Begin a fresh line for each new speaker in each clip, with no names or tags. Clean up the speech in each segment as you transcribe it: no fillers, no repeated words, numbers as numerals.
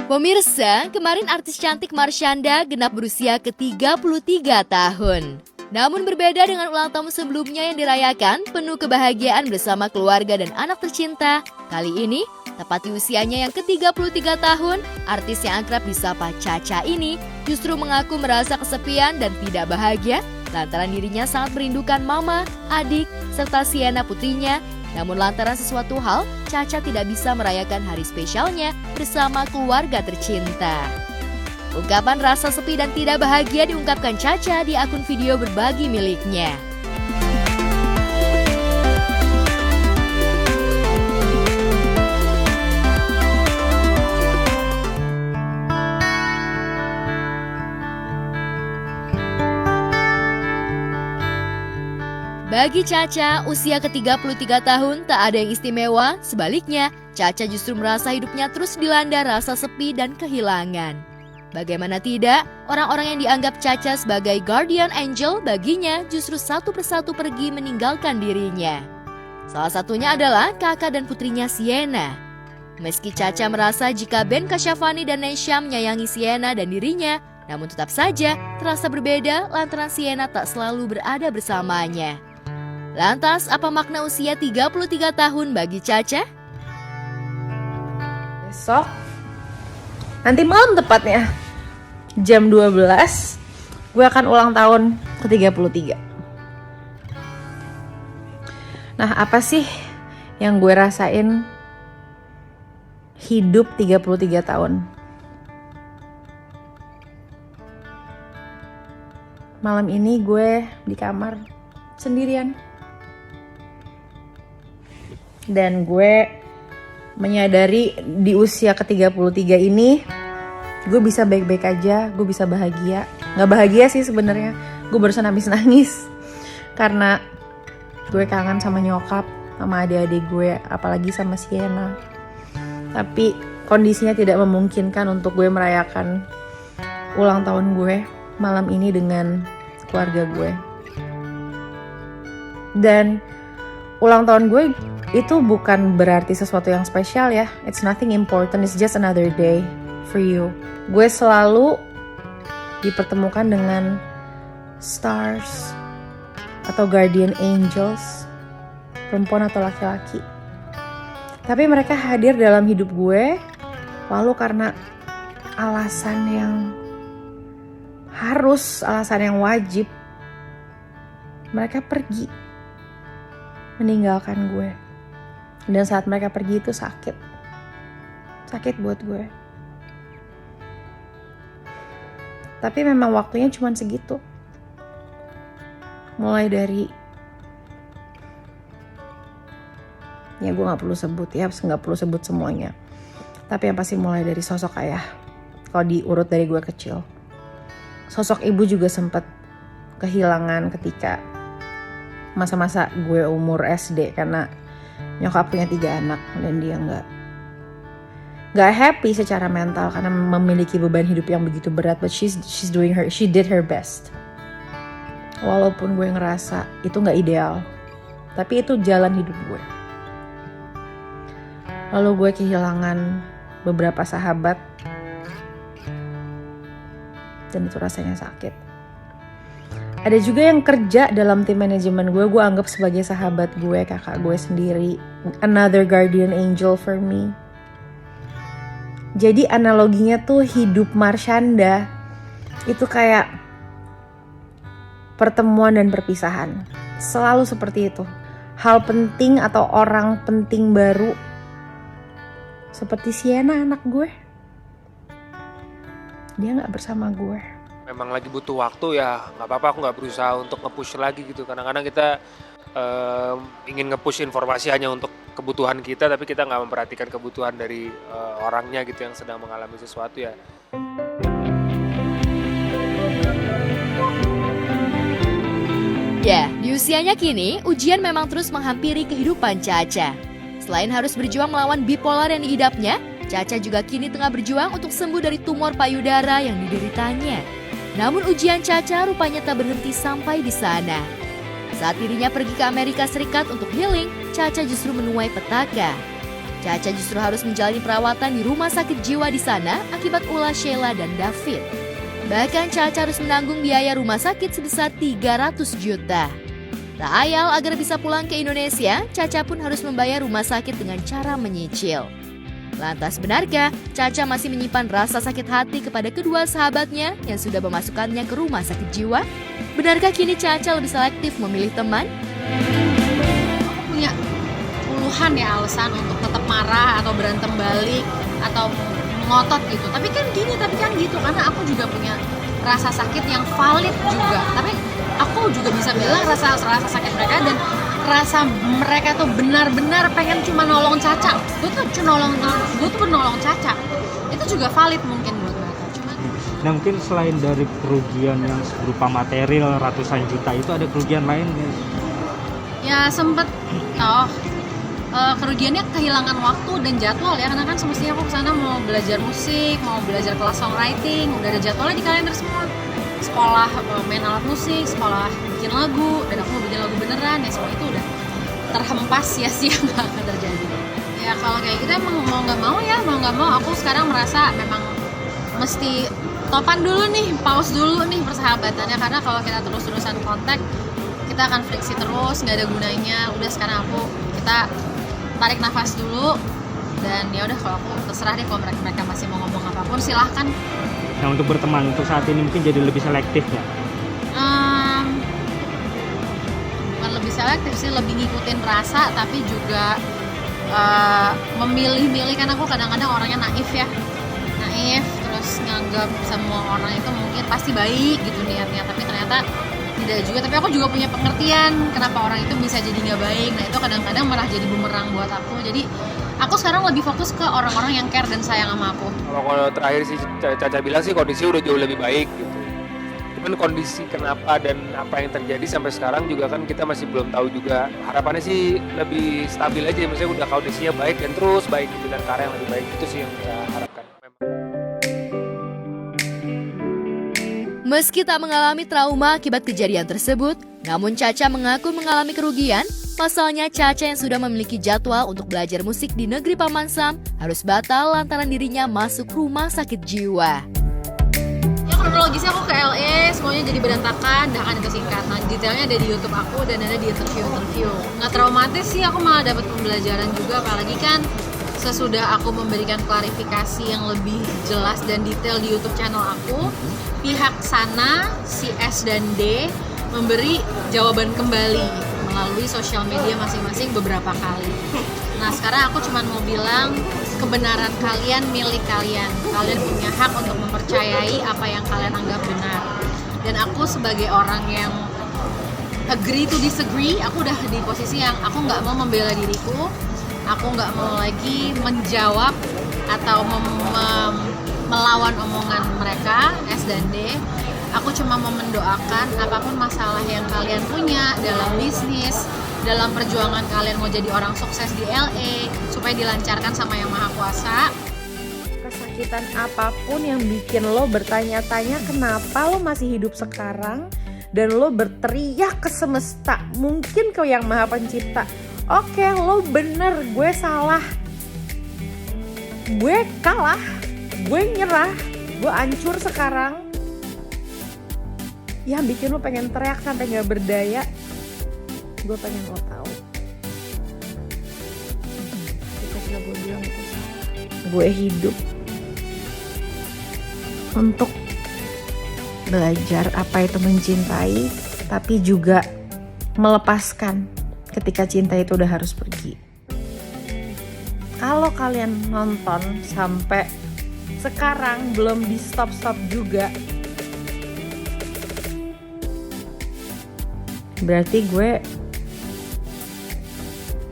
Pemirsa, kemarin artis cantik Marshanda genap berusia ke-33 tahun. Namun berbeda dengan ulang tahun sebelumnya yang dirayakan penuh kebahagiaan bersama keluarga dan anak tercinta. Kali ini, tepat di usianya yang ke-33 tahun, artis yang akrab disapa Cha-Cha ini justru mengaku merasa kesepian dan tidak bahagia lantaran dirinya sangat merindukan mama, adik, serta Sienna putrinya. Namun lantaran sesuatu hal, Cha-Cha tidak bisa merayakan hari spesialnya bersama keluarga tercinta. Ungkapan rasa sepi dan tidak bahagia diungkapkan Cha-Cha di akun video berbagi miliknya. Bagi Cha-Cha, usia ke-33 tahun tak ada yang istimewa, sebaliknya Cha-Cha justru merasa hidupnya terus dilanda rasa sepi dan kehilangan. Bagaimana tidak, orang-orang yang dianggap Cha-Cha sebagai guardian angel baginya justru satu persatu pergi meninggalkan dirinya. Salah satunya adalah kakak dan putrinya Sienna. Meski Cha-Cha merasa jika Ben Kasyafani dan Nesha menyayangi Sienna dan dirinya, namun tetap saja terasa berbeda lantaran Sienna tak selalu berada bersamanya. Lantas, apa makna usia 33 tahun bagi Cha-Cha?
Besok, nanti malam tepatnya, jam 12, gue akan ulang tahun ke-33. Nah, apa sih yang gue rasain hidup 33 tahun? Malam ini gue di kamar sendirian. Dan gue menyadari di usia ke-33 ini gue bisa baik-baik aja, gue bisa bahagia. Gak bahagia sih sebenarnya, gue barusan habis nangis karena gue kangen sama nyokap, sama adik-adik gue, apalagi sama Sienna. Tapi kondisinya tidak memungkinkan untuk gue merayakan ulang tahun gue malam ini dengan keluarga gue. Dan ulang tahun gue itu bukan berarti sesuatu yang spesial ya. It's nothing important, it's just another day for you. Gue selalu dipertemukan dengan stars atau guardian angels, perempuan atau laki-laki. Tapi mereka hadir dalam hidup gue, lalu karena alasan yang harus, alasan yang wajib, mereka pergi meninggalkan gue. Dan saat mereka pergi itu sakit buat gue. Tapi memang waktunya cuma segitu. Mulai dari, ya gue gak perlu sebut ya, gak perlu sebut semuanya. Tapi yang pasti mulai dari sosok ayah. Kalau diurut dari gue kecil, sosok ibu juga sempat kehilangan ketika masa-masa gue umur SD, karena nyokap punya 3 anak dan dia nggak happy secara mental karena memiliki beban hidup yang begitu berat. But she did her best. Walaupun gue ngerasa itu nggak ideal, tapi itu jalan hidup gue. Lalu gue kehilangan beberapa sahabat dan itu rasanya sakit. Ada juga yang kerja dalam tim manajemen gue anggap sebagai sahabat gue, kakak gue sendiri, another guardian angel for me. Jadi analoginya tuh hidup Marshanda itu kayak pertemuan dan perpisahan. Selalu seperti itu. Hal penting atau orang penting baru seperti Sienna anak gue, dia gak bersama gue.
Memang lagi butuh waktu ya, nggak apa-apa, aku nggak berusaha untuk nge-push lagi gitu. Kadang-kadang kita ingin nge-push informasi hanya untuk kebutuhan kita, tapi kita nggak memperhatikan kebutuhan dari orangnya gitu yang sedang mengalami sesuatu ya.
Ya, di usianya kini, ujian memang terus menghampiri kehidupan Cha-Cha. Selain harus berjuang melawan bipolar yang diidapnya, Cha-Cha juga kini tengah berjuang untuk sembuh dari tumor payudara yang dideritanya. Namun ujian Cha-Cha rupanya tak berhenti sampai di sana. Saat dirinya pergi ke Amerika Serikat untuk healing, Cha-Cha justru menuai petaka. Caca justru harus menjalani perawatan di rumah sakit jiwa di sana akibat ulah Sheila dan David. Bahkan Caca harus menanggung biaya rumah sakit sebesar 300 juta. Tak ayal agar bisa pulang ke Indonesia, Caca pun harus membayar rumah sakit dengan cara menyicil. Lantas benarkah Caca masih menyimpan rasa sakit hati kepada kedua sahabatnya yang sudah memasukkannya ke rumah sakit jiwa? Benarkah kini Caca lebih selektif memilih teman?
Aku punya puluhan ya alasan untuk tetap marah atau berantem balik atau ngotot gitu. Tapi kan gitu karena aku juga punya rasa sakit yang valid juga. Tapi aku juga bisa bilang rasa sakit mereka dan rasa mereka tuh benar-benar pengen cuma nolong Caca. Gue tuh menolong Caca. Itu juga valid mungkin buat mereka. Cuma
Nah mungkin selain dari kerugian yang berupa material ratusan juta itu ada kerugian lain ya?
ya sempet kerugiannya kehilangan waktu dan jadwal ya, karena kan semestinya aku kesana mau belajar musik, mau belajar kelas songwriting, udah ada jadwalnya di kalender semua, sekolah main alat musik, sekolah bikin lagu, dan aku mau bikin lagu beneran ya, semua itu udah terhempas sia-sia, nggak akan terjadi. Ya kalau kayak gitu emang mau nggak mau aku sekarang merasa memang mesti topan dulu nih, pause dulu nih persahabatannya, karena kalau kita terus-terusan kontak kita akan friksi terus, nggak ada gunanya. Udah sekarang kita tarik nafas dulu, dan ya udah kalau aku terserah deh, kalau mereka masih mau ngomong apapun silahkan.
Nah untuk berteman untuk saat ini mungkin jadi lebih selektif ya?
Bukan lebih selektif sih, lebih ngikutin rasa, tapi juga memilih-milih, karena aku kadang-kadang orangnya naif terus nganggap semua orang itu mungkin pasti baik gitu niatnya, tapi ternyata tidak juga. Tapi aku juga punya pengertian kenapa orang itu bisa jadi nggak baik. Nah itu kadang-kadang malah jadi bumerang buat aku. Jadi aku sekarang lebih fokus ke orang-orang yang care dan sayang sama aku.
Kalau terakhir sih Caca bilang sih kondisi udah jauh lebih baik gitu. Cuman kondisi kenapa dan apa yang terjadi sampai sekarang juga kan kita masih belum tahu juga. Harapannya sih lebih stabil aja, maksudnya udah kondisinya baik dan terus baik gitu, dan karya yang lebih baik, itu sih yang kita harapkan.
Meski tak mengalami trauma akibat kejadian tersebut, namun Caca mengaku mengalami kerugian. Pasalnya Caca yang sudah memiliki jadwal untuk belajar musik di negeri Paman Sam harus batal lantaran dirinya masuk rumah sakit jiwa.
Ya kronologisnya aku ke LA, semuanya jadi berantakan, dah kan itu singkat. Nah detailnya ada di YouTube aku dan ada di interview. Nggak traumatis sih, aku malah dapat pembelajaran juga, apalagi kan sesudah aku memberikan klarifikasi yang lebih jelas dan detail di YouTube channel aku, pihak sana, si S dan D memberi jawaban kembali melalui sosial media masing-masing beberapa kali. Nah sekarang aku cuma mau bilang, kebenaran kalian milik kalian. Kalian punya hak untuk mempercayai apa yang kalian anggap benar. Dan aku sebagai orang yang agree to disagree, aku udah di posisi yang aku nggak mau membela diriku. Aku nggak mau lagi menjawab atau melawan omongan mereka, S dan D. Aku cuma mau mendoakan apapun masalah yang kalian punya dalam bisnis, dalam perjuangan kalian mau jadi orang sukses di LA, supaya dilancarkan sama Yang Maha Kuasa.
Kesakitan apapun yang bikin lo bertanya-tanya kenapa lo masih hidup sekarang, dan lo berteriak ke semesta, mungkin ke Yang Maha Pencipta, oke, lo bener, gue salah, gue kalah, gue nyerah, gue hancur sekarang. Yang bikin lo pengen teriak sampai gak berdaya, gue pengen lo tahu. Ketika gue bilang itu salah, gue hidup untuk belajar apa itu mencintai, tapi juga melepaskan ketika cinta itu udah harus pergi. Kalau kalian nonton sampai sekarang belum di stop juga, berarti gue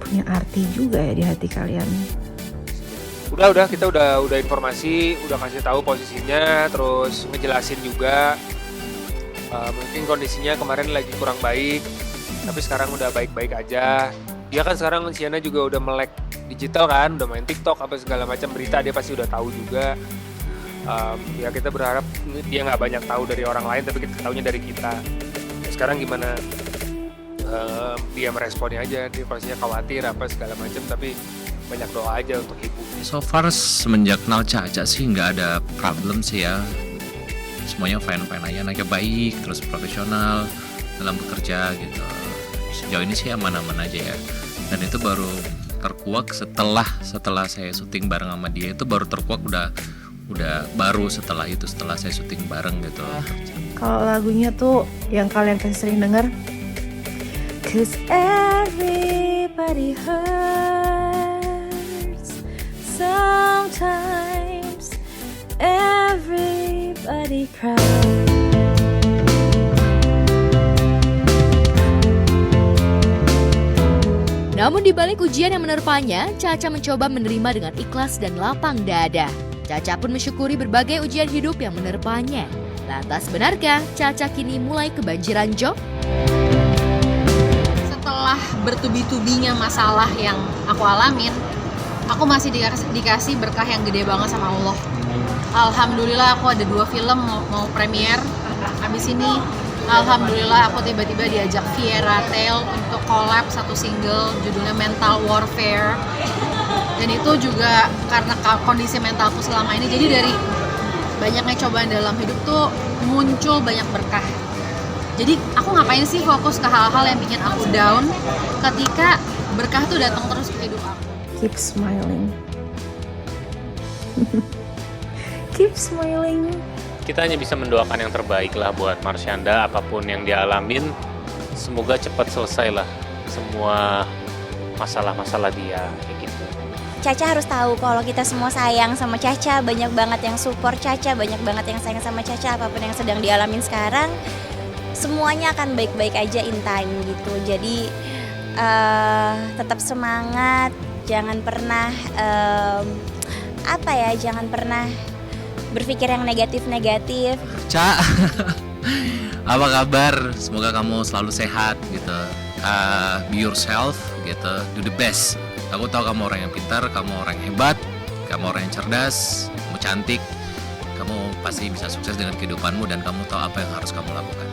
punya arti juga ya di hati kalian.
Udah kita udah informasi, udah kasih tahu posisinya, terus ngejelasin juga. Mungkin kondisinya kemarin lagi kurang baik, tapi sekarang udah baik-baik aja. Dia kan sekarang Siana juga udah melek digital kan, udah main TikTok apa segala macam, berita dia pasti udah tahu juga. Ya kita berharap dia nggak banyak tahu dari orang lain, tapi kita tahunya dari kita. Sekarang gimana dia meresponnya aja, dia pastinya khawatir apa segala macam, tapi banyak doa aja untuk ibu.
So far semenjak kenal Caca sih nggak ada problem sih ya. Semuanya fine-fine aja, anaknya baik, terus profesional dalam bekerja gitu. Sejauh ini sih aman-aman aja ya. Dan itu baru terkuak setelah saya syuting bareng sama dia, itu baru terkuak udah baru setelah saya syuting bareng gitu.
Kalau lagunya tuh yang kalian pasti sering denger, 'Cause everybody hurts sometimes, everybody cries.
Namun di balik ujian yang menerpanya, Caca mencoba menerima dengan ikhlas dan lapang dada. Caca pun mensyukuri berbagai ujian hidup yang menerpanya. Lantas benarkah Caca kini mulai kebanjiran job?
Setelah bertubi-tubinya masalah yang aku alamin, aku masih dikasih berkah yang gede banget sama Allah. Alhamdulillah aku ada 2 film mau premier. Habis ini alhamdulillah aku tiba-tiba diajak Viera Tail untuk collab satu single judulnya Mental Warfare. Dan itu juga karena kondisi mentalku selama ini, jadi dari banyaknya cobaan dalam hidup tuh muncul banyak berkah. Jadi aku ngapain sih fokus ke hal-hal yang bikin aku down ketika berkah tuh datang terus ke hidup aku.
Keep smiling. Keep smiling.
Kita hanya bisa mendoakan yang terbaik lah buat Marshanda, apapun yang dia alamin, semoga cepat selesai lah semua masalah-masalah dia kayak gitu.
Caca harus tahu kalau kita semua sayang sama Caca, banyak banget yang support Caca, banyak banget yang sayang sama Caca, apapun yang sedang dialamin sekarang, semuanya akan baik-baik aja in time gitu. Jadi tetap semangat, jangan pernah jangan pernah berpikir yang negatif-negatif.
Ca, apa kabar? Semoga kamu selalu sehat gitu. Be yourself gitu, do the best. Aku tahu kamu orang yang pintar, kamu orang yang hebat, kamu orang yang cerdas, kamu cantik. Kamu pasti bisa sukses dengan kehidupanmu dan kamu tahu apa yang harus kamu lakukan.